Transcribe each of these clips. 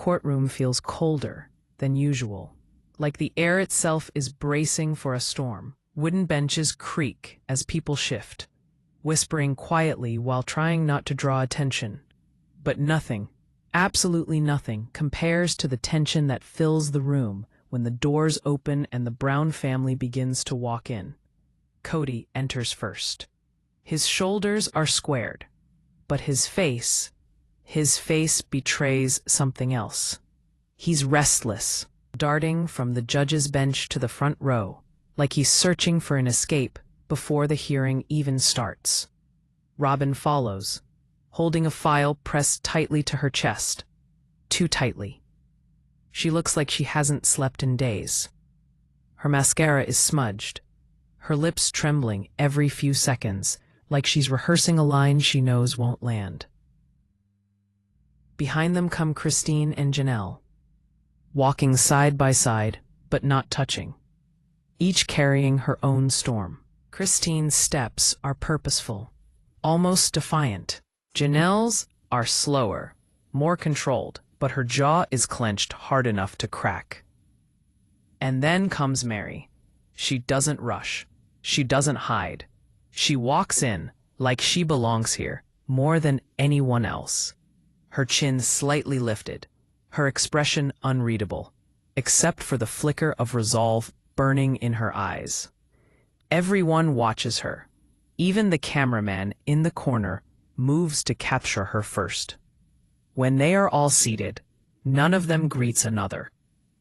courtroom feels colder than usual, like the air itself is bracing for a storm. Wooden benches creak as people shift, whispering quietly while trying not to draw attention. But nothing, absolutely nothing, compares to the tension that fills the room when the doors open and the Brown family begins to walk in. Kody enters first. His shoulders are squared, but his face betrays something else. He's restless, darting from the judge's bench to the front row, like he's searching for an escape before the hearing even starts. Robyn follows, holding a file pressed tightly to her chest. Too tightly. She looks like she hasn't slept in days. Her mascara is smudged, her lips trembling every few seconds, like she's rehearsing a line she knows won't land. Behind them come Christine and Janelle, walking side by side, but not touching, each carrying her own storm. Christine's steps are purposeful, almost defiant. Janelle's are slower, more controlled, but her jaw is clenched hard enough to crack. And then comes Meri. She doesn't rush. She doesn't hide. She walks in like she belongs here more than anyone else. Her chin slightly lifted, her expression unreadable, except for the flicker of resolve burning in her eyes. Everyone watches her. Even the cameraman in the corner moves to capture her first. When they are all seated, none of them greets another.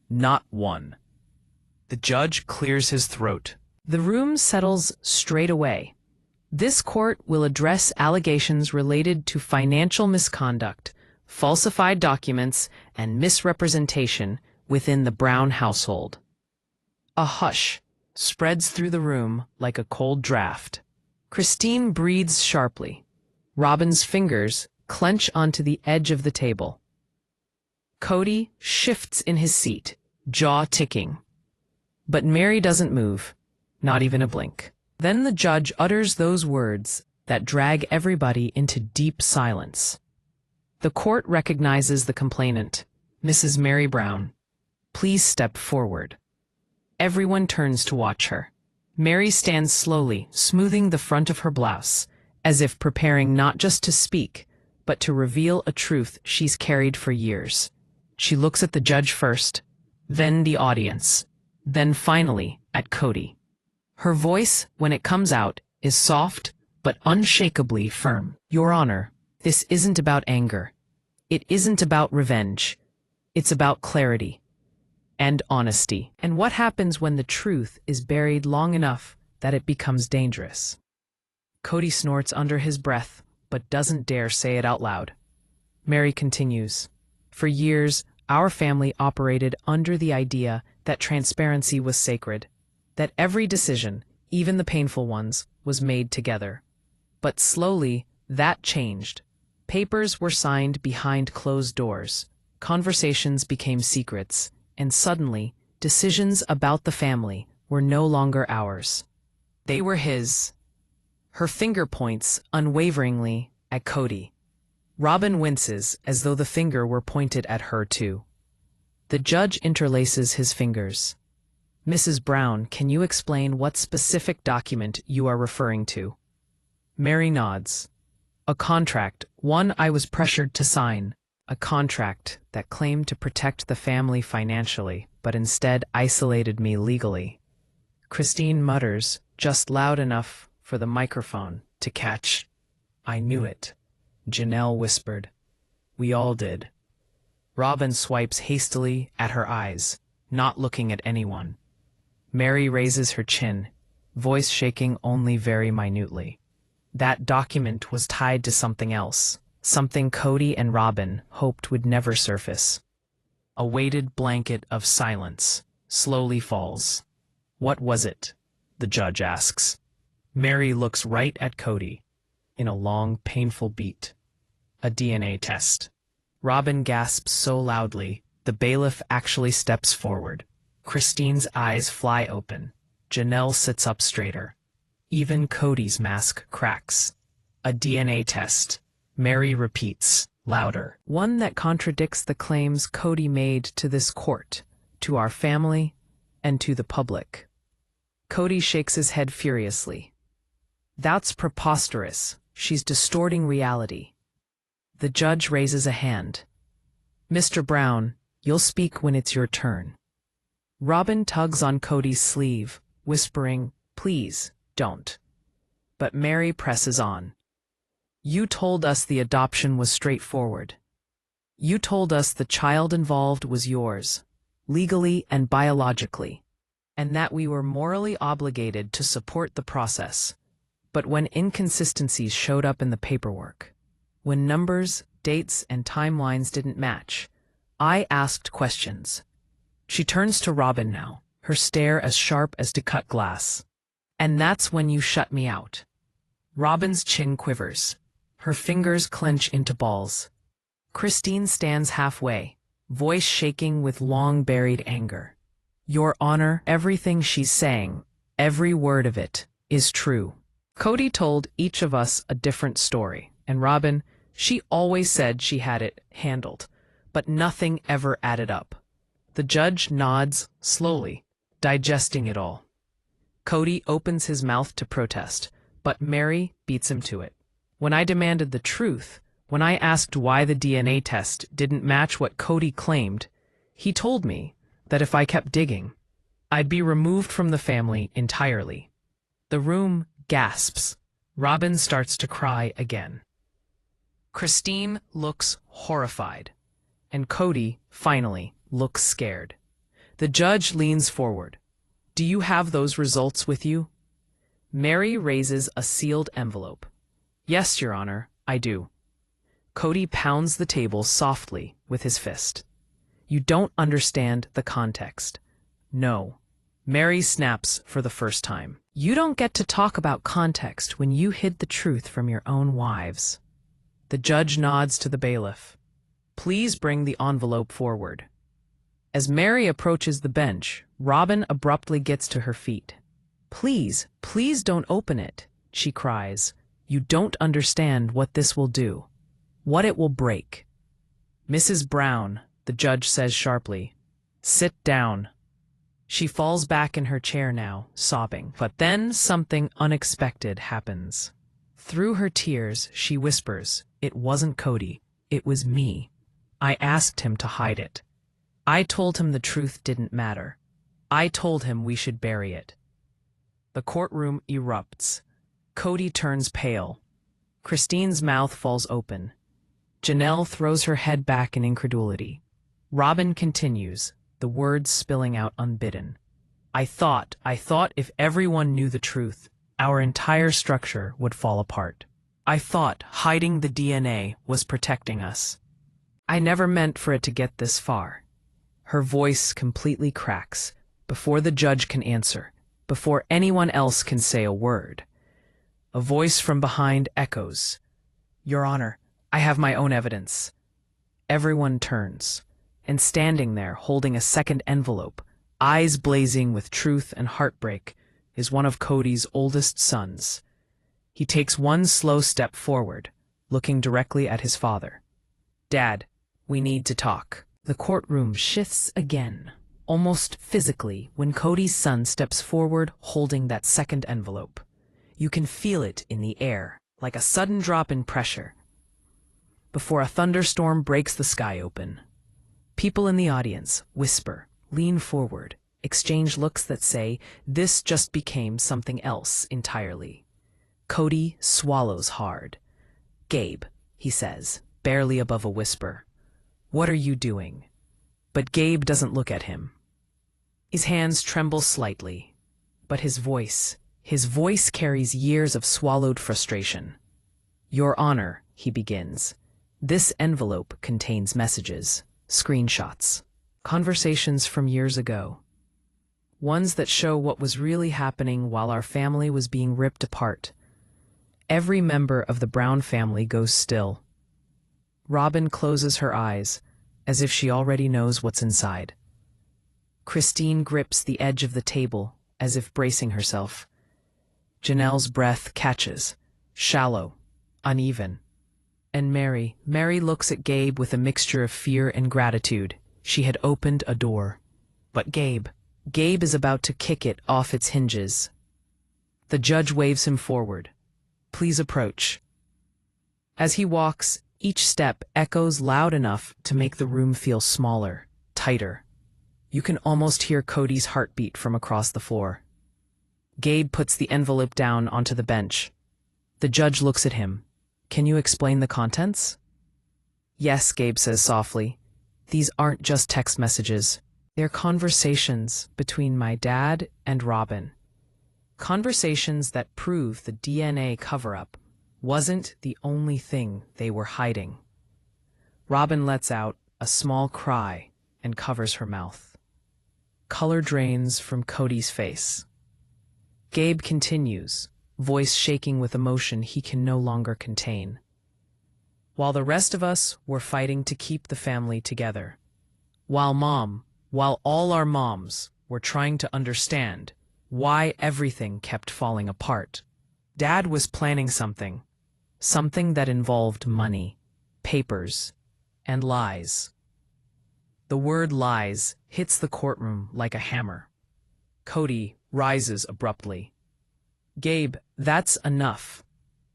Not one. The judge clears his throat. The room settles straight away. This court will address allegations related to financial misconduct, falsified documents, and misrepresentation within the Brown household. A hush spreads through the room like a cold draft. Christine breathes sharply. Robyn's fingers clench onto the edge of the table. Kody shifts in his seat, jaw ticking. But Meri doesn't move, not even a blink. Then the judge utters those words that drag everybody into deep silence. The court recognizes the complainant, Mrs. Meri Brown. Please step forward. Everyone turns to watch her. Meri stands slowly, smoothing the front of her blouse, as if preparing not just to speak, but to reveal a truth she's carried for years. She looks at the judge first, then the audience, then finally at Kody. Her voice, when it comes out, is soft but unshakably firm. Your Honor, this isn't about anger. It isn't about revenge. It's about clarity and honesty. And what happens when the truth is buried long enough that it becomes dangerous? Kody snorts under his breath, but doesn't dare say it out loud. Meri continues. For years, our family operated under the idea that transparency was sacred, that every decision, even the painful ones, was made together. But slowly, that changed. Papers were signed behind closed doors, conversations became secrets, and suddenly, decisions about the family were no longer ours. They were his. Her finger points unwaveringly at Kody. Robyn winces as though the finger were pointed at her too. The judge interlaces his fingers. Mrs. Brown, can you explain what specific document you are referring to? Meri nods. A contract, one I was pressured to sign. A contract that claimed to protect the family financially, but instead isolated me legally. Christine mutters, just loud enough for the microphone to catch. I knew it. Janelle whispered. We all did. Robyn swipes hastily at her eyes, not looking at anyone. Meri raises her chin, voice shaking only very minutely. That document was tied to something else, something Kody and Robyn hoped would never surface. A weighted blanket of silence slowly falls. What was it? The judge asks. Meri looks right at Kody, in a long, painful beat. A DNA test. Robyn gasps so loudly, the bailiff actually steps forward. Christine's eyes fly open. Janelle sits up straighter. Even Kody's mask cracks. A DNA test. Meri repeats. louder. One that contradicts the claims Kody made to this court, to our family, and to the public. Kody shakes his head furiously. That's preposterous. She's distorting reality. The judge raises a hand. Mr. Brown, you'll speak when it's your turn. Robyn tugs on Kody's sleeve, whispering, please, don't. But Meri presses on. You told us the adoption was straightforward. You told us the child involved was yours, legally and biologically, and that we were morally obligated to support the process. But when inconsistencies showed up in the paperwork, when numbers, dates, and timelines didn't match, I asked questions. She turns to Robyn now, her stare as sharp as to cut glass. And that's when you shut me out. Robyn's chin quivers. Her fingers clench into balls. Christine stands halfway, voice shaking with long-buried anger. Your Honor, everything she's saying, every word of it, is true. Kody told each of us a different story, and Robyn, she always said she had it handled, but nothing ever added up. The judge nods slowly, digesting it all. Kody opens his mouth to protest, but Meri beats him to it. When I demanded the truth, when I asked why the DNA test didn't match what Kody claimed, he told me that if I kept digging, I'd be removed from the family entirely. The room gasps. Robyn starts to cry again. Christine looks horrified, and Kody, finally, looks scared. The judge leans forward. Do you have those results with you? Meri raises a sealed envelope. Yes, Your Honor, I do. Kody pounds the table softly with his fist. You don't understand the context. No. Meri snaps for the first time. You don't get to talk about context when you hid the truth from your own wives. The judge nods to the bailiff. Please bring the envelope forward. As Meri approaches the bench, Robyn abruptly gets to her feet. Please, please don't open it, she cries. You don't understand what this will do, what it will break. Mrs. Brown, the judge says sharply, sit down. She falls back in her chair now, sobbing. But then something unexpected happens. Through her tears, she whispers, it wasn't Kody, it was me. I asked him to hide it. I told him the truth didn't matter. I told him we should bury it. The courtroom erupts. Kody turns pale. Christine's mouth falls open. Janelle throws her head back in incredulity. Robyn continues, the words spilling out unbidden. I thought if everyone knew the truth, our entire structure would fall apart. I thought hiding the DNA was protecting us. I never meant for it to get this far. Her voice completely cracks, before the judge can answer, before anyone else can say a word. A voice from behind echoes. Your Honor, I have my own evidence. Everyone turns, and standing there holding a second envelope, eyes blazing with truth and heartbreak, is one of Kody's oldest sons. He takes one slow step forward, looking directly at his father. Dad, we need to talk. The courtroom shifts again, almost physically, when Kody's son steps forward holding that second envelope. You can feel it in the air, like a sudden drop in pressure, before a thunderstorm breaks the sky open. People in the audience whisper, lean forward, exchange looks that say, this just became something else entirely. Kody swallows hard. Gabe, he says, barely above a whisper. What are you doing? But Gabe doesn't look at him. His hands tremble slightly, but his voice carries years of swallowed frustration. Your Honor, he begins. This envelope contains messages, screenshots, conversations from years ago. Ones that show what was really happening while our family was being ripped apart. Every member of the Brown family goes still. Robyn closes her eyes, as if she already knows what's inside. Christine grips the edge of the table, as if bracing herself. Janelle's breath catches, shallow, uneven. And Meri looks at Gabe with a mixture of fear and gratitude. She had opened a door. But Gabe is about to kick it off its hinges. The judge waves him forward. Please approach. As he walks, each step echoes loud enough to make the room feel smaller, tighter. You can almost hear Kody's heartbeat from across the floor. Gabe puts the envelope down onto the bench. The judge looks at him. Can you explain the contents? Yes, Gabe says softly. These aren't just text messages. They're conversations between my dad and Robyn. Conversations that prove the DNA cover-up wasn't the only thing they were hiding. Robyn lets out a small cry and covers her mouth. Color drains from Kody's face. Gabe continues, voice shaking with emotion he can no longer contain. While the rest of us were fighting to keep the family together. While all our moms were trying to understand why everything kept falling apart. Dad was planning something that involved money, papers, and lies. The word lies hits the courtroom like a hammer. Kody rises abruptly. Gabe, that's enough.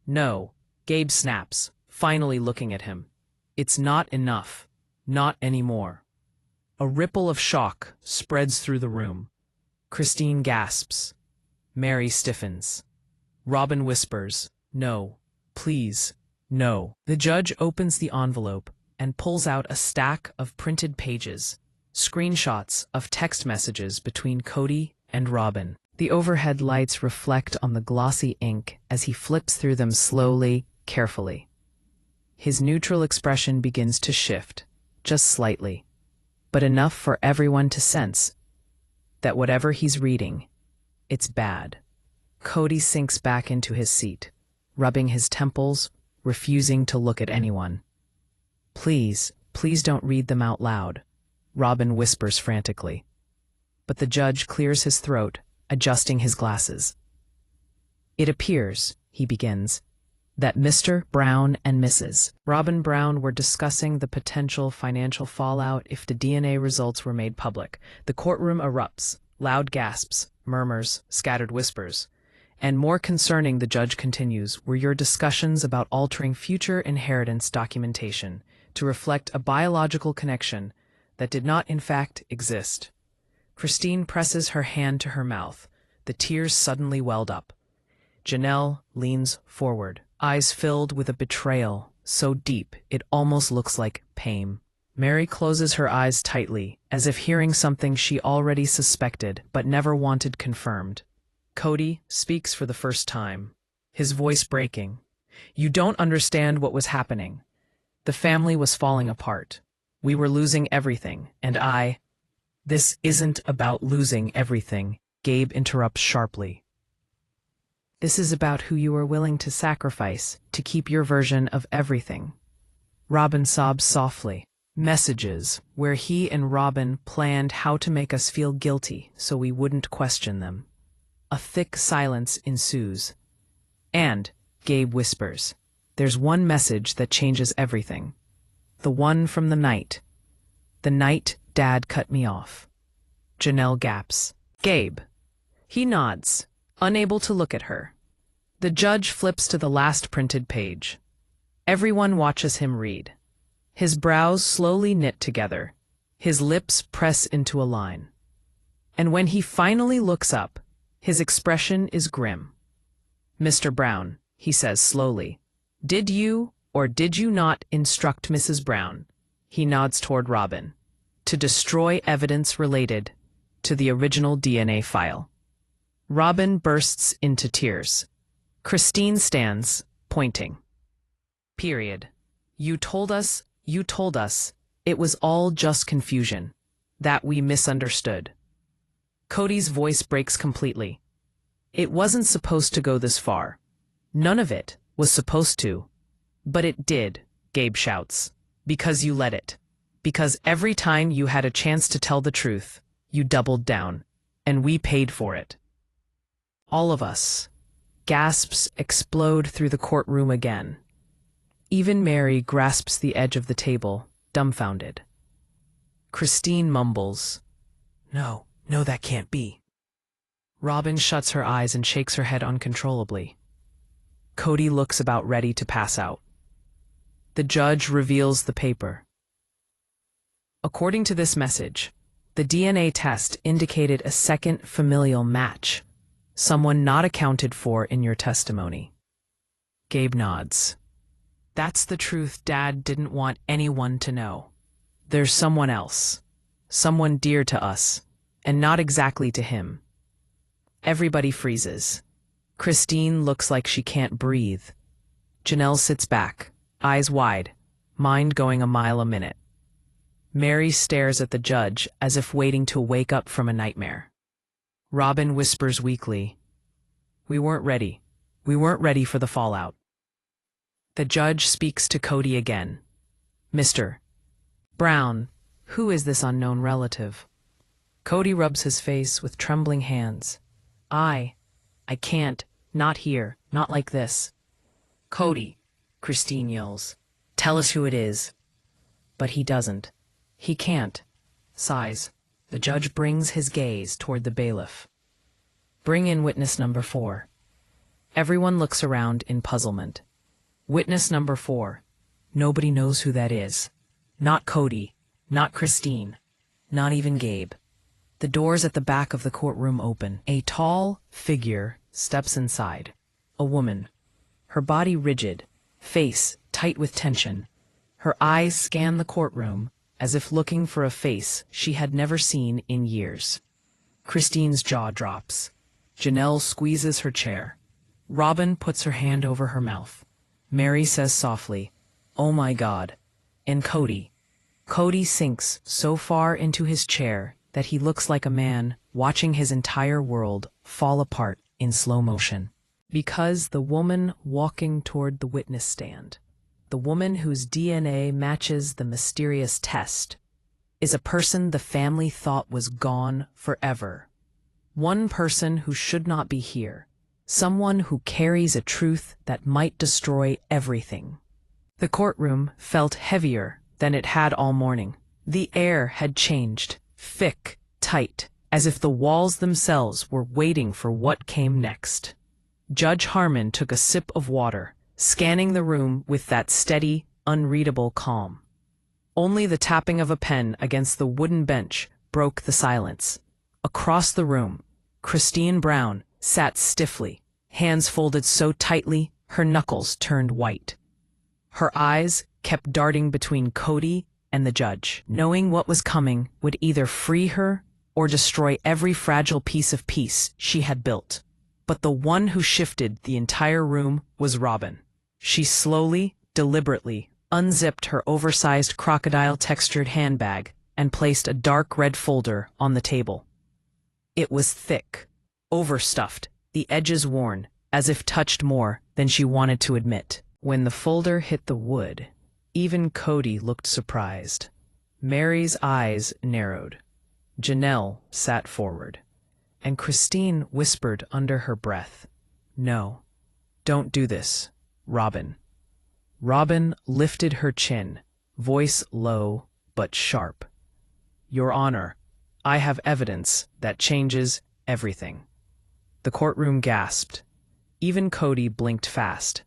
No, Gabe snaps, finally looking at him. It's not enough. Not anymore. A ripple of shock spreads through the room. Christine gasps. Meri stiffens. Robyn whispers, no, please, no. The judge opens the envelope and pulls out a stack of printed pages, screenshots of text messages between Kody and Robyn. The overhead lights reflect on the glossy ink as he flips through them slowly, carefully. His neutral expression begins to shift, just slightly, but enough for everyone to sense that whatever he's reading, it's bad. Kody sinks back into his seat, rubbing his temples, refusing to look at anyone. Please don't read them out loud, Robyn whispers frantically. But the judge clears his throat, adjusting his glasses. It appears, he begins, that Mr. Brown and Mrs. Robyn Brown were discussing the potential financial fallout if the DNA results were made public. The courtroom erupts, loud gasps, murmurs, scattered whispers. And more concerning, the judge continues, were your discussions about altering future inheritance documentation to reflect a biological connection that did not in fact exist. Christine presses her hand to her mouth. The tears suddenly welled up. Janelle leans forward, eyes filled with a betrayal so deep it almost looks like pain. Meri closes her eyes tightly, as if hearing something she already suspected but never wanted confirmed. Kody speaks for the first time, his voice breaking. You don't understand what was happening. The family was falling apart. We were losing everything, and I... This isn't about losing everything, Gabe interrupts sharply. This is about who you are willing to sacrifice to keep your version of everything. Robyn sobs softly. Messages where he and Robyn planned how to make us feel guilty so we wouldn't question them. A thick silence ensues. And, Gabe whispers, there's one message that changes everything. The one from the night. The night Dad cut me off. Janelle gaps. Gabe. He nods, unable to look at her. The judge flips to the last printed page. Everyone watches him read. His brows slowly knit together. His lips press into a line. And when he finally looks up, his expression is grim. Mr. Brown, he says slowly, did you or did you not instruct Mrs. Brown? He nods toward Robyn. To destroy evidence related to the original DNA file. Robyn bursts into tears. Christine stands, pointing. Period. You told us, it was all just confusion. That we misunderstood. Kody's voice breaks completely. It wasn't supposed to go this far. None of it was supposed to. But it did, Gabe shouts. Because you let it. Because every time you had a chance to tell the truth, you doubled down. And we paid for it. All of us. Gasps explode through the courtroom again. Even Meri grasps the edge of the table, dumbfounded. Christine mumbles, "No, no, that can't be." Robyn shuts her eyes and shakes her head uncontrollably. Kody looks about ready to pass out. The judge reveals the paper. According to this message, the DNA test indicated a second familial match, someone not accounted for in your testimony. Gabe nods. That's the truth Dad didn't want anyone to know. There's someone else, someone dear to us, and not exactly to him. Everybody freezes. Christine looks like she can't breathe. Janelle sits back, eyes wide, mind going a mile a minute. Meri stares at the judge as if waiting to wake up from a nightmare. Robyn whispers weakly, "We weren't ready. We weren't ready for the fallout." The judge speaks to Kody again. "Mr. Brown, who is this unknown relative?" Kody rubs his face with trembling hands. I can't, not here, not like this." "Kody," Christine yells, "tell us who it is." But he doesn't. He can't. Sighs. The judge brings his gaze toward the bailiff. "Bring in witness number 4. Everyone looks around in puzzlement. Witness number 4. Nobody knows who that is. Not Kody, not Christine, not even Gabe. The doors at the back of the courtroom open. A tall figure steps inside. A woman. Her body rigid, face tight with tension. Her eyes scan the courtroom as if looking for a face she had never seen in years. Christine's jaw drops. Janelle squeezes her chair. Robyn puts her hand over her mouth. Meri says softly, "Oh my God." And Kody sinks so far into his chair that he looks like a man watching his entire world fall apart in slow motion. Because the woman walking toward the witness stand, the woman whose DNA matches the mysterious test, is a person the family thought was gone forever. One person who should not be here. Someone who carries a truth that might destroy everything. The courtroom felt heavier than it had all morning. The air had changed. Thick, tight, as if the walls themselves were waiting for what came next. Judge Harmon took a sip of water, scanning the room with that steady, unreadable calm. Only the tapping of a pen against the wooden bench broke the silence. Across the room, Christine Brown sat stiffly, hands folded so tightly her knuckles turned white. Her eyes kept darting between Kody and the judge, knowing what was coming would either free her or destroy every fragile piece of peace she had built. But the one who shifted the entire room was Robyn. She slowly, deliberately, unzipped her oversized crocodile-textured handbag and placed a dark red folder on the table. It was thick, overstuffed, the edges worn, as if touched more than she wanted to admit. When the folder hit the wood, even Kody looked surprised. Meri's eyes narrowed. Janelle sat forward, and Christine whispered under her breath, "No, don't do this, Robyn." Robyn lifted her chin, voice low but sharp. "Your Honor, I have evidence that changes everything." The courtroom gasped. Even Kody blinked fast.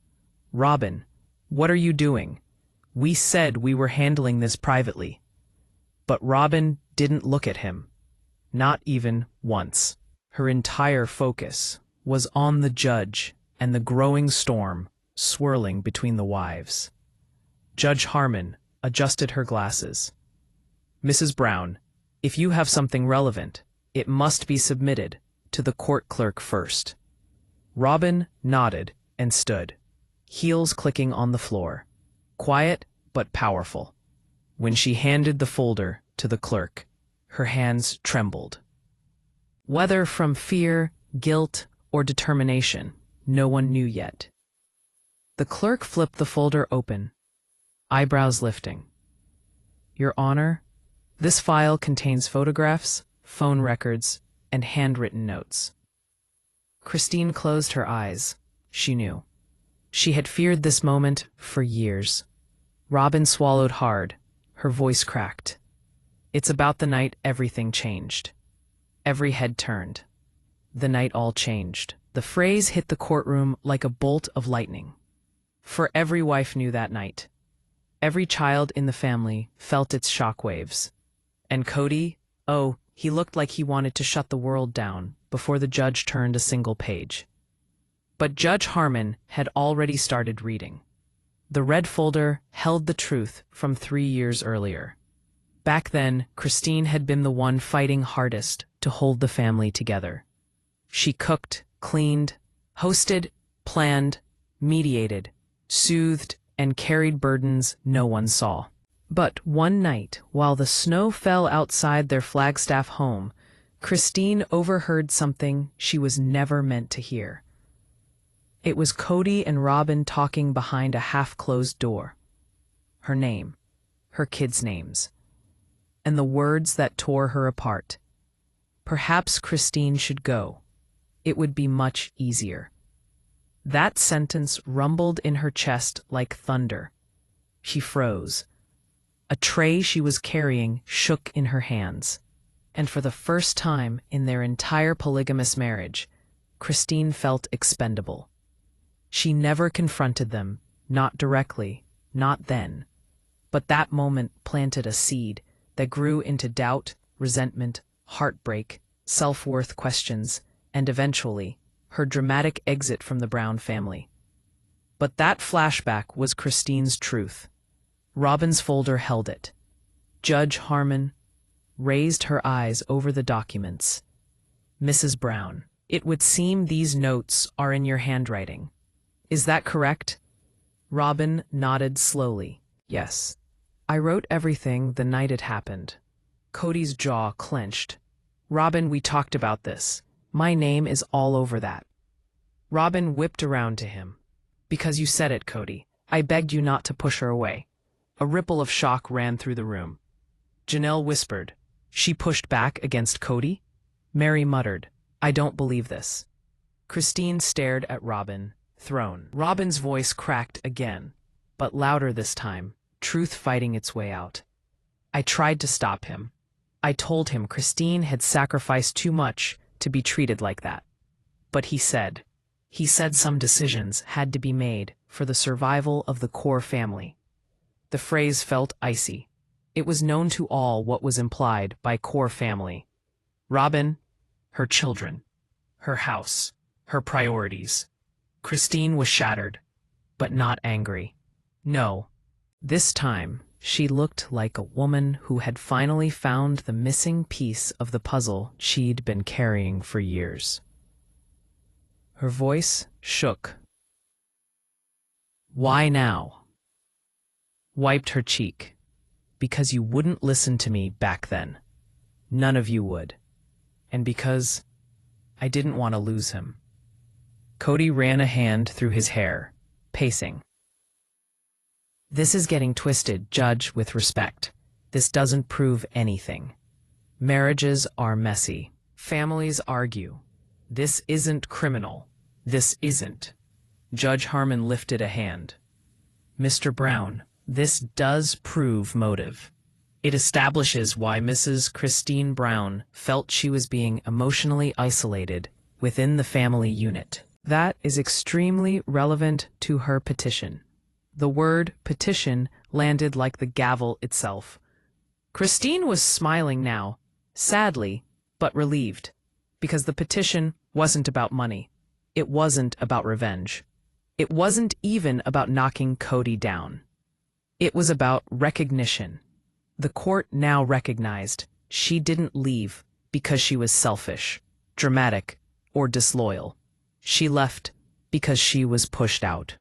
"Robyn, what are you doing? We said we were handling this privately." But Robyn didn't look at him. Not even once. Her entire focus was on the judge and the growing storm swirling between the wives. Judge Harmon adjusted her glasses. "Mrs. Brown, if you have something relevant, it must be submitted to the court clerk first." Robyn nodded and stood, heels clicking on the floor, quiet but powerful. When she handed the folder to the clerk, her hands trembled. Whether from fear, guilt, or determination, no one knew yet. The clerk flipped the folder open, eyebrows lifting. "Your Honor, this file contains photographs, phone records, and handwritten notes." Christine closed her eyes. She knew. She had feared this moment for years. Robyn swallowed hard. Her voice cracked. It's about the night everything changed. Every head turned. The night all changed. The phrase hit the courtroom like a bolt of lightning. For every wife knew that night. Every child in the family felt its shockwaves. And Kody, oh, he looked like he wanted to shut the world down before the judge turned a single page. But Judge Harmon had already started reading. The red folder held the truth from 3 years earlier. Back then, Christine had been the one fighting hardest to hold the family together. She cooked, cleaned, hosted, planned, mediated, soothed, and carried burdens no one saw. But one night, while the snow fell outside their Flagstaff home, Christine overheard something she was never meant to hear. It was Kody and Robyn talking behind a half-closed door. Her name, her kids' names, and the words that tore her apart. Perhaps Christine should go. It would be much easier. That sentence rumbled in her chest like thunder. She froze. A tray she was carrying shook in her hands. And for the first time in their entire polygamous marriage, Christine felt expendable. She never confronted them, not directly, not then. But that moment planted a seed that grew into doubt, resentment, heartbreak, self-worth questions, and eventually, her dramatic exit from the Brown family. But that flashback was Christine's truth. Robyn's folder held it. Judge Harmon raised her eyes over the documents. Mrs. Brown, it would seem these notes are in your handwriting. Is that correct? Robyn nodded slowly. Yes. I wrote everything the night it happened. Kody's jaw clenched. Robyn, we talked about this. My name is all over that. Robyn whipped around to him. Because you said it, Kody. I begged you not to push her away. A ripple of shock ran through the room. Janelle whispered. She pushed back against Kody? Meri muttered. I don't believe this. Christine stared at Robyn, thrown. Robyn's voice cracked again, but louder this time, truth fighting its way out. I tried to stop him. I told him Christine had sacrificed too much to be treated like that. But he said some decisions had to be made for the survival of the core family. The phrase felt icy. It was known to all what was implied by core family. Robyn, her children, her house, her priorities. Christine was shattered, but not angry. No, this time she looked like a woman who had finally found the missing piece of the puzzle she'd been carrying for years. Her voice shook. Why now? Wiped her cheek. Because you wouldn't listen to me back then. None of you would. And because I didn't want to lose him. Kody ran a hand through his hair, pacing. This is getting twisted, Judge, with respect. This doesn't prove anything. Marriages are messy. Families argue. This isn't criminal. This isn't. Judge Harmon lifted a hand. Mr. Brown, this does prove motive. It establishes why Mrs. Christine Brown felt she was being emotionally isolated within the family unit. That is extremely relevant to her petition. The word petition landed like the gavel itself. Christine was smiling now, sadly, but relieved, because the petition wasn't about money. It wasn't about revenge. It wasn't even about knocking Kody down. It was about recognition. The court now recognized she didn't leave because she was selfish, dramatic, or disloyal. She left because she was pushed out.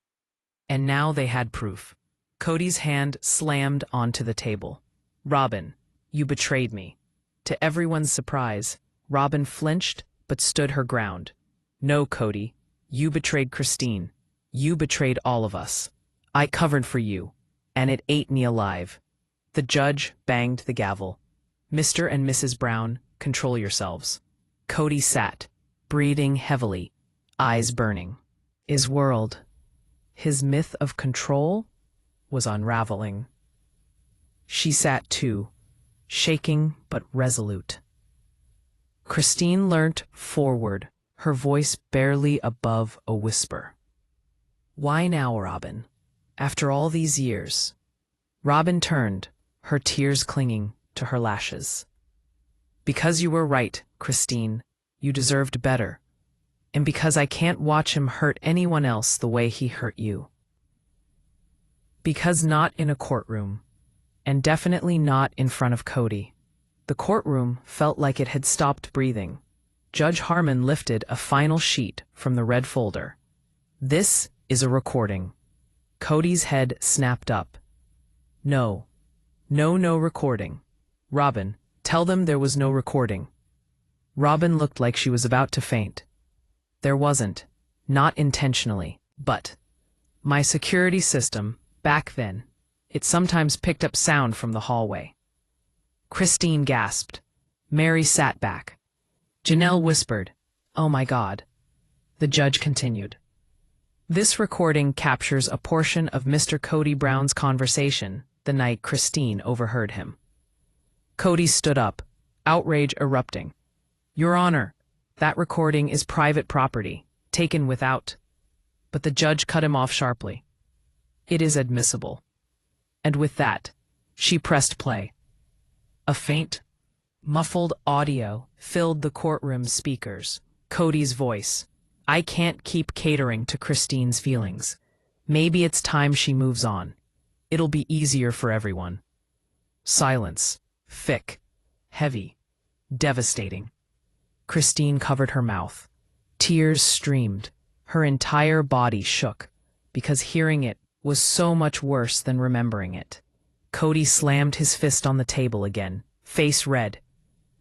And now they had proof. Kody's hand slammed onto the table. Robyn, you betrayed me. To everyone's surprise, Robyn flinched but stood her ground. No, Kody, you betrayed Christine. You betrayed all of us. I covered for you, and it ate me alive. The judge banged the gavel. Mr. and Mrs. Brown, control yourselves. Kody sat, breathing heavily, eyes burning. His world, His myth of control was unraveling. She sat too, shaking but resolute. Christine leant forward, her voice barely above a whisper. "Why now, Robyn? After all these years?" Robyn turned, her tears clinging to her lashes. "Because you were right, Christine. You deserved better. And because I can't watch him hurt anyone else the way he hurt you. Because not in a courtroom, and definitely not in front of Kody." The courtroom felt like it had stopped breathing. Judge Harmon lifted a final sheet from the red folder. "This is a recording." Kody's head snapped up. No recording. Robyn, tell them there was no recording." Robyn looked like she was about to faint. "There wasn't. Not intentionally. But my security system, back then, it sometimes picked up sound from the hallway." Christine gasped. Meri sat back. Janelle whispered, "Oh my God." The judge continued. "This recording captures a portion of Mr. Kody Brown's conversation the night Christine overheard him." Kody stood up, outrage erupting. "Your Honor, that recording is private property, taken without—" But the judge cut him off sharply. "It is admissible." And with that, she pressed play. A faint, muffled audio filled the courtroom speakers. Kody's voice. "I can't keep catering to Christine's feelings. Maybe it's time she moves on. It'll be easier for everyone." Silence. Thick. Heavy. Devastating. Christine covered her mouth. Tears streamed. Her entire body shook, because hearing it was so much worse than remembering it. Kody slammed his fist on the table again, face red.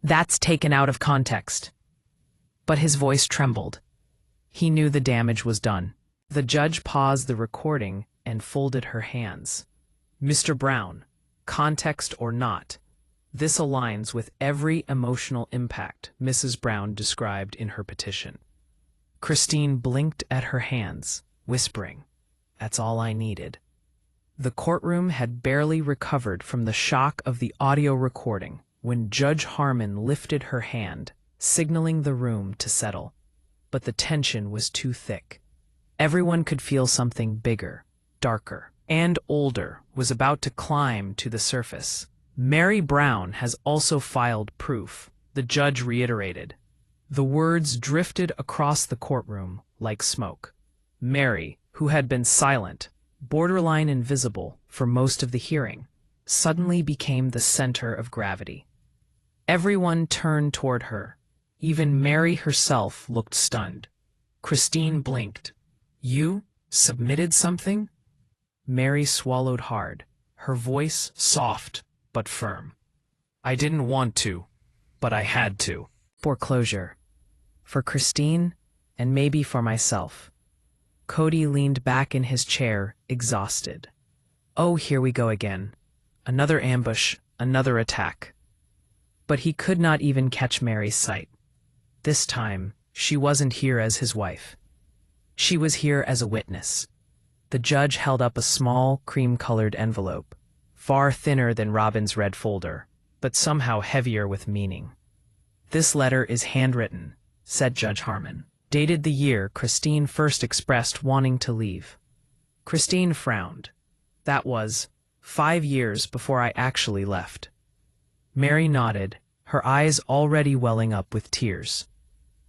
"That's taken out of context." But his voice trembled. He knew the damage was done. The judge paused the recording and folded her hands. "Mr. Brown, context or not, this aligns with every emotional impact Mrs. Brown described in her petition." Christine blinked at her hands, whispering, "That's all I needed." The courtroom had barely recovered from the shock of the audio recording when Judge Harmon lifted her hand, signaling the room to settle. But the tension was too thick. Everyone could feel something bigger, darker, and older was about to climb to the surface. "Meri Brown has also filed proof," the judge reiterated. The words drifted across the courtroom like smoke. Meri, who had been silent, borderline invisible for most of the hearing, suddenly became the center of gravity. Everyone turned toward her. Even Meri herself looked stunned. Christine blinked. "You submitted something?" Meri swallowed hard, her voice soft but firm. "I didn't want to, but I had to." Foreclosure. For Christine, and maybe for myself. Kody leaned back in his chair, exhausted. Oh, here we go again. Another ambush, another attack. But he could not even catch Meri's sight. This time, she wasn't here as his wife. She was here as a witness. The judge held up a small, cream-colored envelope, far thinner than Robyn's red folder, but somehow heavier with meaning. "This letter is handwritten," said Judge Harmon, "dated the year Christine first expressed wanting to leave." Christine frowned. "That was 5 years before I actually left." Meri nodded, her eyes already welling up with tears.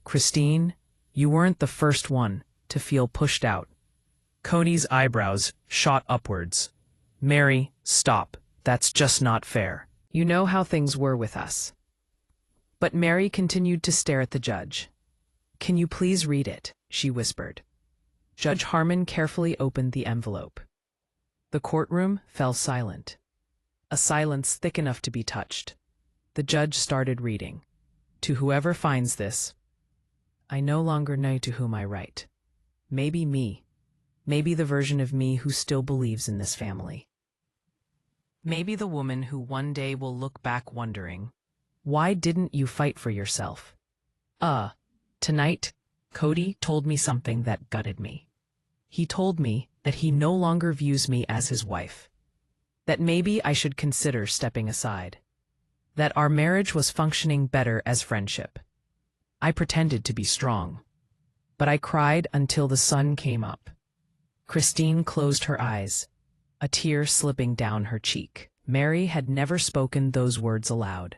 "Christine, you weren't the first one to feel pushed out." Kody's eyebrows shot upwards. "Meri, stop. That's just not fair. You know how things were with us." But Meri continued to stare at the judge. "Can you please read it?" she whispered. Judge Harmon carefully opened the envelope. The courtroom fell silent. A silence thick enough to be touched. The judge started reading. "To whoever finds this, I no longer know to whom I write. Maybe me. Maybe the version of me who still believes in this family. Maybe the woman who one day will look back wondering, why didn't you fight for yourself? Tonight, Kody told me something that gutted me. He told me that he no longer views me as his wife, that maybe I should consider stepping aside, that our marriage was functioning better as friendship. I pretended to be strong, but I cried until the sun came up. Christine closed her eyes, a tear slipping down her cheek. Meri had never spoken those words aloud.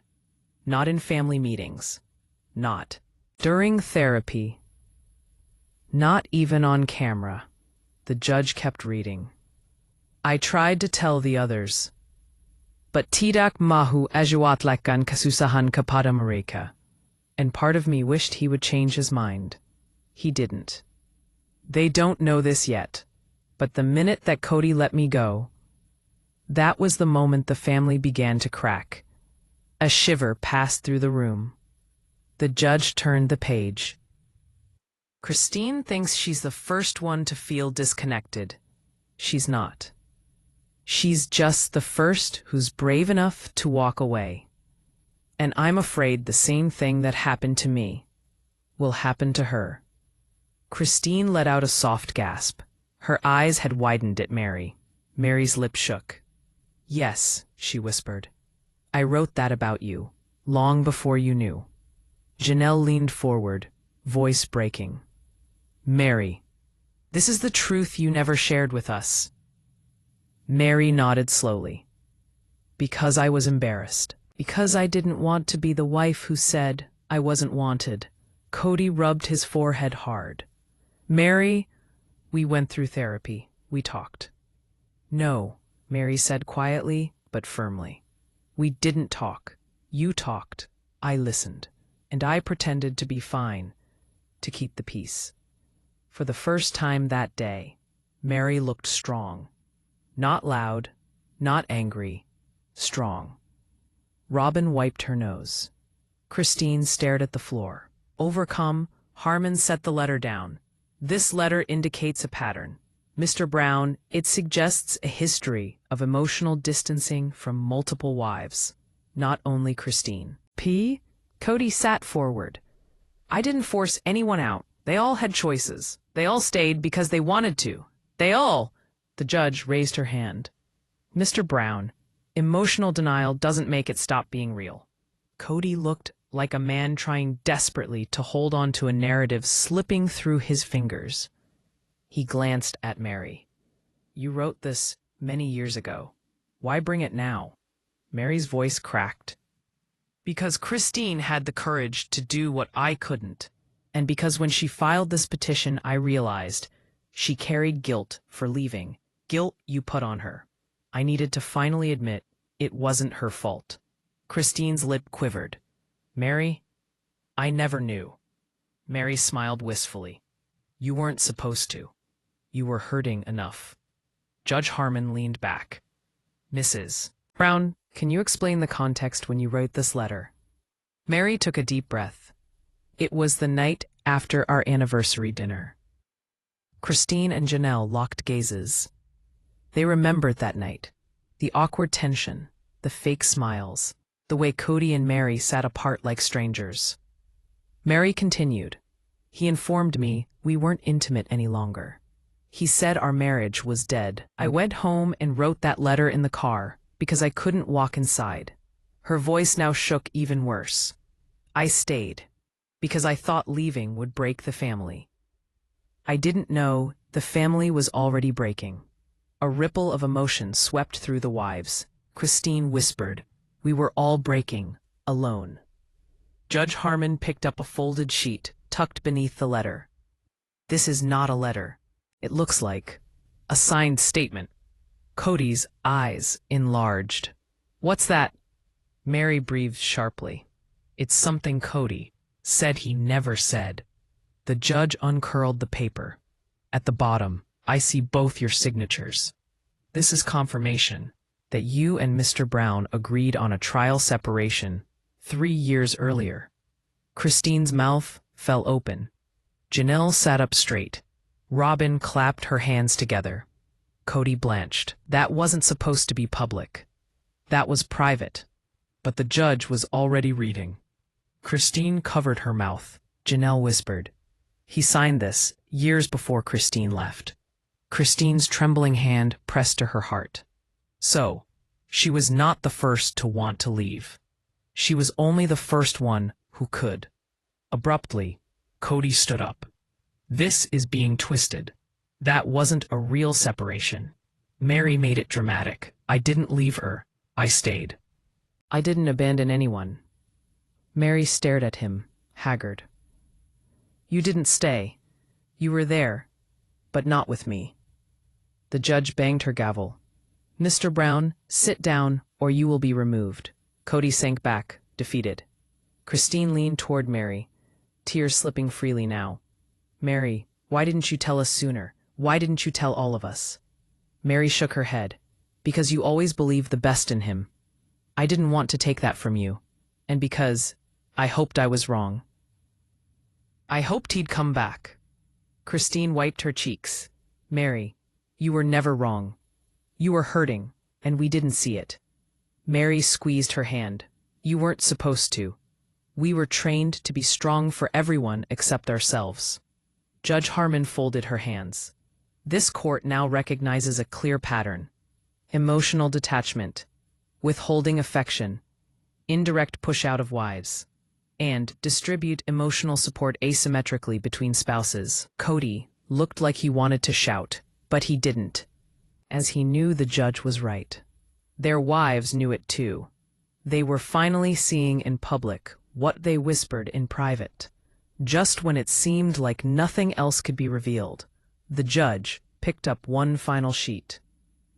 Not in family meetings. Not during therapy. Not even on camera. The judge kept reading. I tried to tell the others, but tidak mahu ajuatlakan kasusahan kepada mereka. And part of me wished he would change his mind. He didn't. They don't know this yet, but the minute that Kody let me go, that was the moment the family began to crack. A shiver passed through the room. The judge turned the page. Christine thinks she's the first one to feel disconnected. She's not. She's just the first who's brave enough to walk away. And I'm afraid the same thing that happened to me will happen to her. Christine let out a soft gasp. Her eyes had widened at Meri. Meri's lips shook. Yes, she whispered. I wrote that about you, long before you knew. Janelle leaned forward, voice breaking. Meri, this is the truth you never shared with us. Meri nodded slowly. Because I was embarrassed. Because I didn't want to be the wife who said I wasn't wanted. Kody rubbed his forehead hard. Meri, we went through therapy. We talked. No, Meri said quietly but firmly. We didn't talk. You talked. I listened. And I pretended to be fine, to keep the peace. For the first time that day, Meri looked strong. Not loud, not angry, strong. Robyn wiped her nose. Christine stared at the floor. Overcome, Harmon set the letter down. This letter indicates a pattern. Mr. Brown, it suggests a history of emotional distancing from multiple wives, not only Christine. Kody sat forward. I didn't force anyone out. They all had choices. They all stayed because they wanted to. They all... The judge raised her hand. Mr. Brown, emotional denial doesn't make it stop being real. Kody looked like a man trying desperately to hold on to a narrative slipping through his fingers. He glanced at Meri. You wrote this many years ago. Why bring it now? Meri's voice cracked. Because Christine had the courage to do what I couldn't. And because when she filed this petition, I realized she carried guilt for leaving. Guilt you put on her. I needed to finally admit it wasn't her fault. Christine's lip quivered. Meri, I never knew. Meri smiled wistfully. You weren't supposed to. You were hurting enough. Judge Harmon leaned back. Mrs. Brown, can you explain the context when you wrote this letter? Meri took a deep breath. It was the night after our anniversary dinner. Christine and Janelle locked gazes. They remembered that night. The awkward tension, the fake smiles, the way Kody and Meri sat apart like strangers. Meri continued. He informed me we weren't intimate any longer. He said our marriage was dead. I went home and wrote that letter in the car because I couldn't walk inside. Her voice now shook even worse. I stayed because I thought leaving would break the family. I didn't know the family was already breaking. A ripple of emotion swept through the wives. Christine whispered, we were all breaking, alone. Judge Harmon picked up a folded sheet, tucked beneath the letter. This is not a letter. It looks like a signed statement. Kody's eyes enlarged. What's that? Meri breathed sharply. It's something Kody said he never said. The judge uncurled the paper. At the bottom, I see both your signatures. This is confirmation that you and Mr. Brown agreed on a trial separation 3 years earlier. Christine's mouth fell open. Janelle sat up straight. Robyn clapped her hands together. Kody blanched. That wasn't supposed to be public. That was private. But the judge was already reading. Christine covered her mouth. Janelle whispered, he signed this years before Christine left. Christine's trembling hand pressed to her heart. So, she was not the first to want to leave. She was only the first one who could. Abruptly, Kody stood up. This is being twisted. That wasn't a real separation. Meri made it dramatic. I didn't leave her. I stayed. I didn't abandon anyone. Meri stared at him, haggard. You didn't stay. You were there, but not with me. The judge banged her gavel. Mr. Brown, sit down or you will be removed. Kody sank back, defeated. Christine leaned toward Meri, tears slipping freely now. Meri, why didn't you tell us sooner? Why didn't you tell all of us? Meri shook her head. Because you always believed the best in him. I didn't want to take that from you. And because I hoped I was wrong. I hoped he'd come back. Christine wiped her cheeks. Meri, you were never wrong. You were hurting, and we didn't see it. Meri squeezed her hand. You weren't supposed to. We were trained to be strong for everyone except ourselves. Judge Harmon folded her hands. This court now recognizes a clear pattern. Emotional detachment, withholding affection, indirect push-out of wives, and distribute emotional support asymmetrically between spouses. Kody looked like he wanted to shout, but he didn't, as he knew the judge was right. Their wives knew it too. They were finally seeing in public what they whispered in private. Just when it seemed like nothing else could be revealed, the judge picked up one final sheet.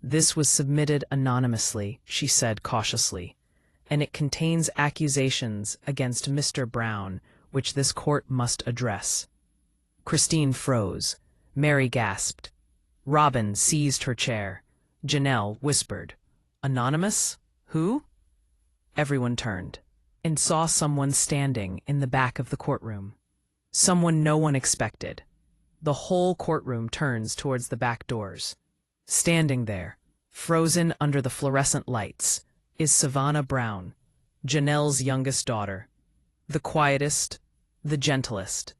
This was submitted anonymously, she said cautiously, and it contains accusations against Mr. Brown, which this court must address. Christine froze. Meri gasped. Robyn seized her chair. Janelle whispered, Anonymous? Who? Everyone turned and saw someone standing in the back of the courtroom. Someone no one expected. The whole courtroom turns towards the back doors. Standing there, frozen under the fluorescent lights, is Savannah Brown, Janelle's youngest daughter. The quietest, the gentlest.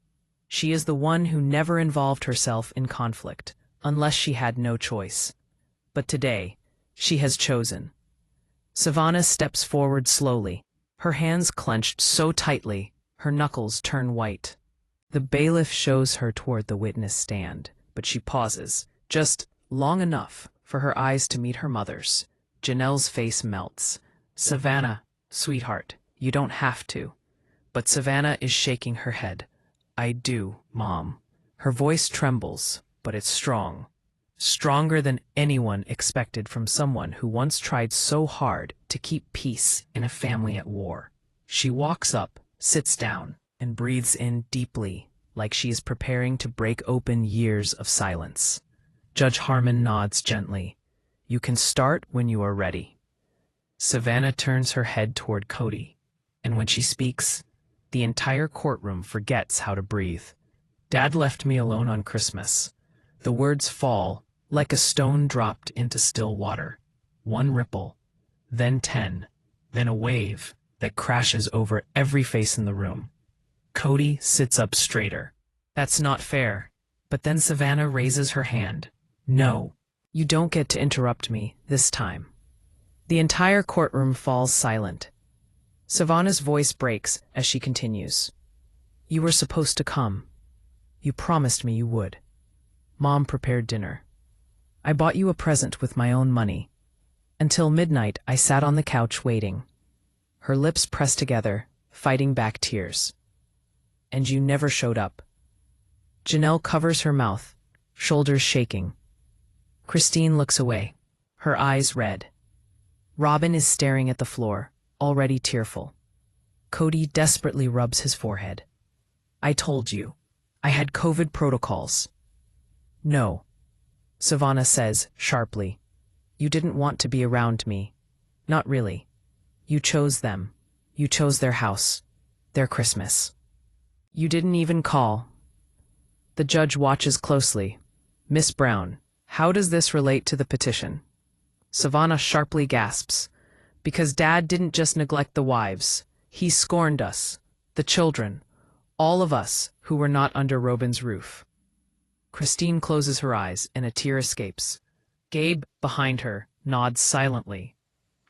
She is the one who never involved herself in conflict, unless she had no choice. But today, she has chosen. Savannah steps forward slowly, her hands clenched so tightly, her knuckles turn white. The bailiff shows her toward the witness stand, but she pauses, just long enough for her eyes to meet her mother's. Janelle's face melts. Savannah, sweetheart, you don't have to. But Savannah is shaking her head. I do, Mom. Her voice trembles, but it's strong. Stronger than anyone expected from someone who once tried so hard to keep peace in a family at war. She walks up, sits down, and breathes in deeply, like she is preparing to break open years of silence. Judge Harmon nods gently. You can start when you are ready. Savannah turns her head toward Kody, and when she speaks, the entire courtroom forgets how to breathe. Dad left me alone on Christmas. The words fall like a stone dropped into still water. One ripple, then 10, then a wave that crashes over every face in the room. Kody sits up straighter. That's not fair. But then Savannah raises her hand. No, you don't get to interrupt me this time. The entire courtroom falls silent. Savannah's voice breaks as she continues. You were supposed to come. You promised me you would. Mom prepared dinner. I bought you a present with my own money. Until midnight, I sat on the couch waiting. Her lips pressed together, fighting back tears. And you never showed up. Janelle covers her mouth, shoulders shaking. Christine looks away, her eyes red. Robyn is staring at the floor, already tearful. Kody desperately rubs his forehead. I told you. I had COVID protocols. No, Savannah says sharply. You didn't want to be around me. Not really. You chose them. You chose their house, their Christmas. You didn't even call. The judge watches closely. Miss Brown, how does this relate to the petition? Savannah sharply gasps. Because Dad didn't just neglect the wives. He scorned us, the children, all of us who were not under Robyn's roof. Christine closes her eyes and a tear escapes. Gabe, behind her, nods silently.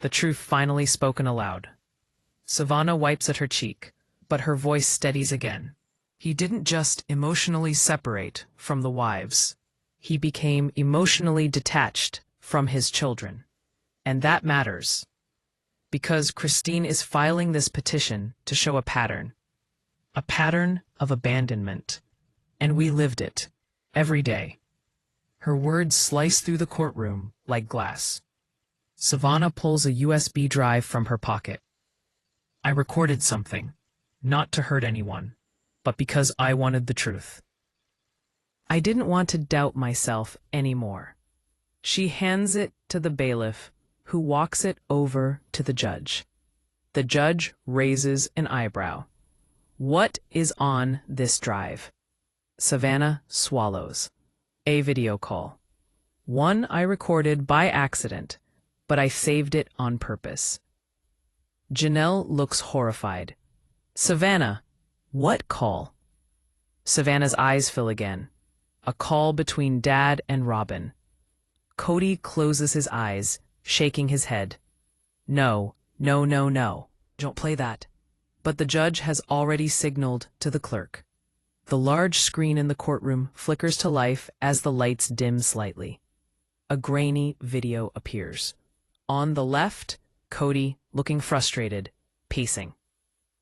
The truth finally spoken aloud. Savannah wipes at her cheek, but her voice steadies again. He didn't just emotionally separate from the wives. He became emotionally detached from his children. And that matters. Because Christine is filing this petition to show a pattern of abandonment. And we lived it, every day. Her words slice through the courtroom like glass. Savannah pulls a USB drive from her pocket. I recorded something, not to hurt anyone, but because I wanted the truth. I didn't want to doubt myself anymore. She hands it to the bailiff, who walks it over to the judge. The judge raises an eyebrow. What is on this drive? Savannah swallows. A video call. One I recorded by accident, but I saved it on purpose. Janelle looks horrified. Savannah, what call? Savannah's eyes fill again. A call between Dad and Robyn. Kody closes his eyes, shaking his head. No, no, no, no. Don't play that. But the judge has already signaled to the clerk. The large screen in the courtroom flickers to life as the lights dim slightly. A grainy video appears. On the left, Kody, looking frustrated, pacing.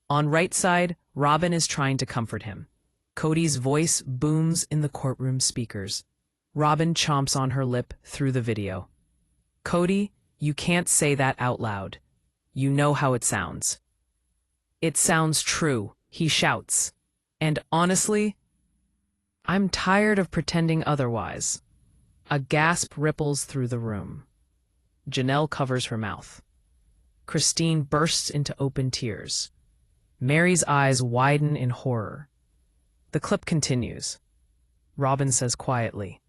On right side, Robyn is trying to comfort him. Kody's voice booms in the courtroom speakers. Robyn chomps on her lip through the video. Kody, you can't say that out loud. You know how it sounds. It sounds true, he shouts. And honestly, I'm tired of pretending otherwise. A gasp ripples through the room. Janelle covers her mouth. Christine bursts into open tears. Meri's eyes widen in horror. The clip continues. Robyn says quietly,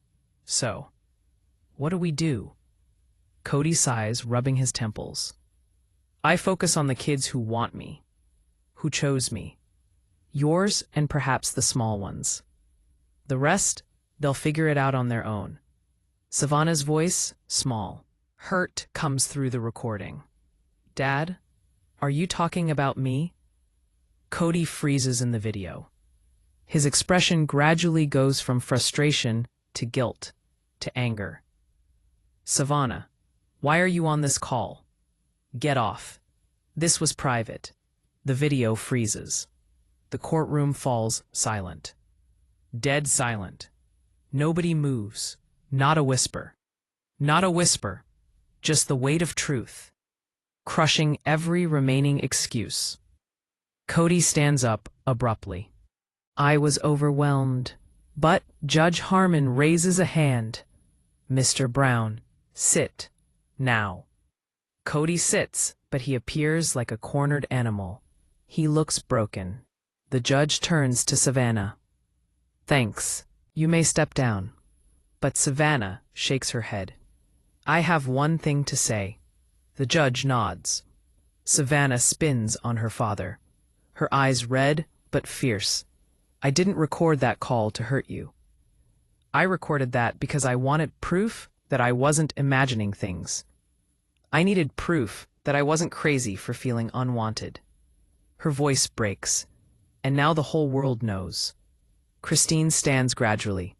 So, what do we do? Kody sighs, rubbing his temples. I focus on the kids who want me, who chose me. Yours and perhaps the small ones. The rest, they'll figure it out on their own. Savannah's voice, small, hurt, comes through the recording. Dad, are you talking about me? Kody freezes in the video. His expression gradually goes from frustration to guilt to anger. Savannah, why are you on this call? Get off. This was private. The video freezes. The courtroom falls silent. Dead silent. Nobody moves. Not a whisper. Not a whisper. Just the weight of truth, crushing every remaining excuse. Kody stands up abruptly. I was overwhelmed, but Judge Harmon raises a hand. Mr. Brown, sit. Now. Kody sits, but he appears like a cornered animal. He looks broken. The judge turns to Savannah. Thanks. You may step down. But Savannah shakes her head. I have one thing to say. The judge nods. Savannah spins on her father. Her eyes red but fierce. I didn't record that call to hurt you. I recorded that because I wanted proof that I wasn't imagining things. I needed proof that I wasn't crazy for feeling unwanted. Her voice breaks, and now the whole world knows. Christine stands gradually,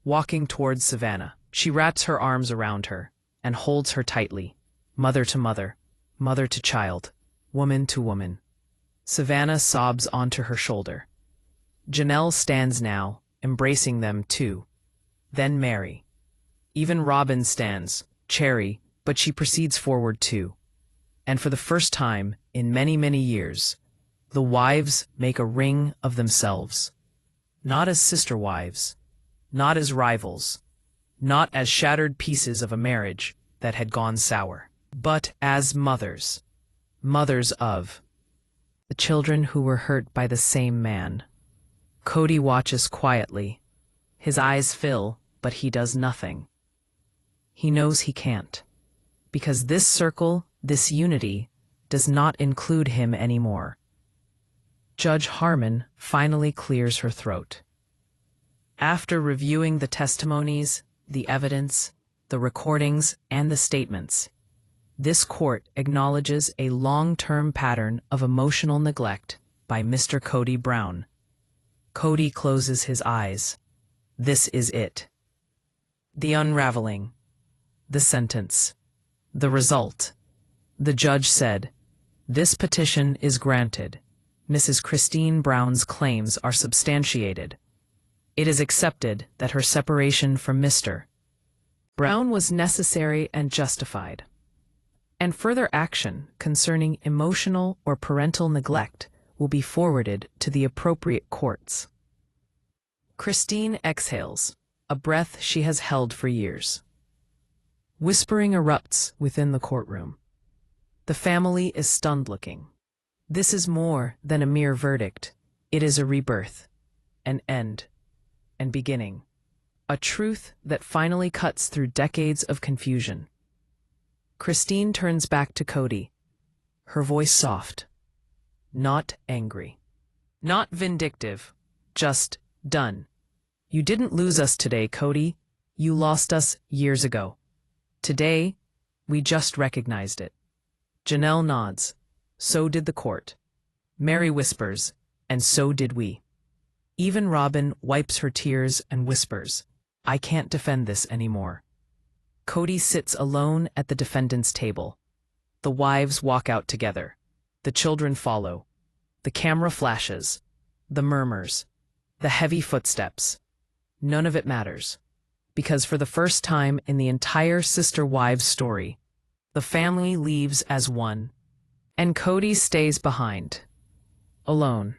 walking towards Savannah. She wraps her arms around her and holds her tightly, mother to mother, mother to child, woman to woman. Savannah sobs onto her shoulder. Janelle stands now, embracing them too. Then Meri. Even Robyn stands, chary, but she proceeds forward too. And for the first time in many, many years, the wives make a ring of themselves. Not as sister wives, not as rivals, not as shattered pieces of a marriage that had gone sour, but as mothers, mothers of the children who were hurt by the same man. Kody watches quietly. His eyes fill, but he does nothing. He knows he can't, because this circle, this unity, does not include him anymore. Judge Harmon finally clears her throat. After reviewing the testimonies, the evidence, the recordings, and the statements, this court acknowledges a long-term pattern of emotional neglect by Mr. Kody Brown. Kody closes his eyes. This is it. The unraveling. The sentence. The result. The judge said, "This petition is granted. Mrs. Christine Brown's claims are substantiated. It is accepted that her separation from Mr. Brown was necessary and justified, and further action concerning emotional or parental neglect will be forwarded to the appropriate courts." Christine exhales, a breath she has held for years. Whispering erupts within the courtroom. The family is stunned-looking. This is more than a mere verdict. It is a rebirth, an end, and beginning. A truth that finally cuts through decades of confusion. Christine turns back to Kody, her voice soft, not angry, not vindictive, just done. You didn't lose us today, Kody. You lost us years ago. Today, we just recognized it. Janelle nods. So did the court. Meri whispers, and so did we. Even Robyn wipes her tears and whispers, I can't defend this anymore. Kody sits alone at the defendant's table. The wives walk out together. The children follow. The camera flashes. The murmurs. The heavy footsteps. None of it matters. Because for the first time in the entire sister-wives story, the family leaves as one. And Kody stays behind. Alone.